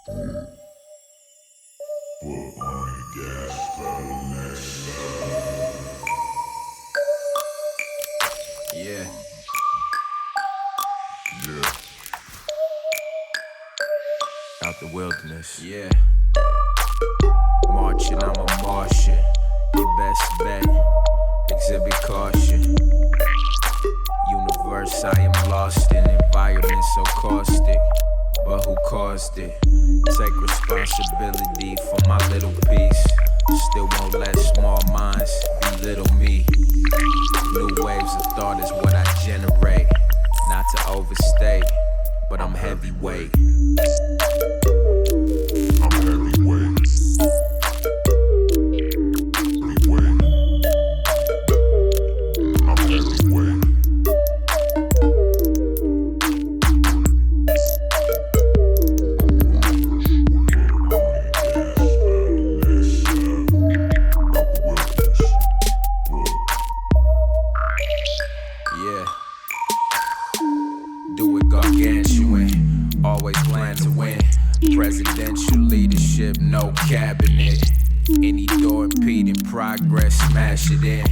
Foot on the gas pedal, next level. Yeah. Yeah. Out the wilderness. Yeah. Marching, I'm a Martian. Your best bet, exhibit caution. Universe, I am lost in environment so caustic. But who caused it? Take responsibility for my little piece. Still won't let small minds belittle me. New waves of thought is what I generate. Not to overstate, but I'm heavyweight. I'm heavyweight. I'm heavyweight. Yeah. Do it gargantuan. Always plan to win. Presidential leadership, no cabinet. Any door impeding progress, smash it in.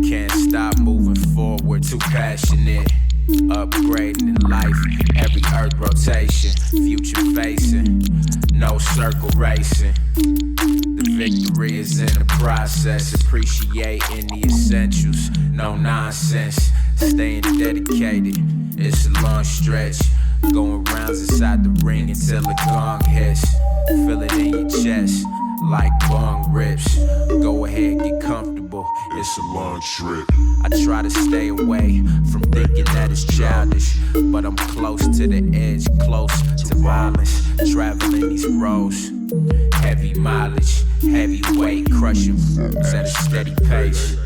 Can't stop moving forward, too passionate. Upgrading in life, every earth rotation. Future facing, no circle racing. The victory is in the process. Appreciating the essentials, no nonsense. Staying dedicated, it's a long stretch. Going rounds inside the ring until the gong hits. Feel it in your chest, like bong rips. Go ahead, get comfortable, it's a long trip. I try to stay away from thinking that it's childish, but I'm close to the edge, close to violence. Traveling these roads, heavy mileage, heavy weight, crushing fools at a steady pace.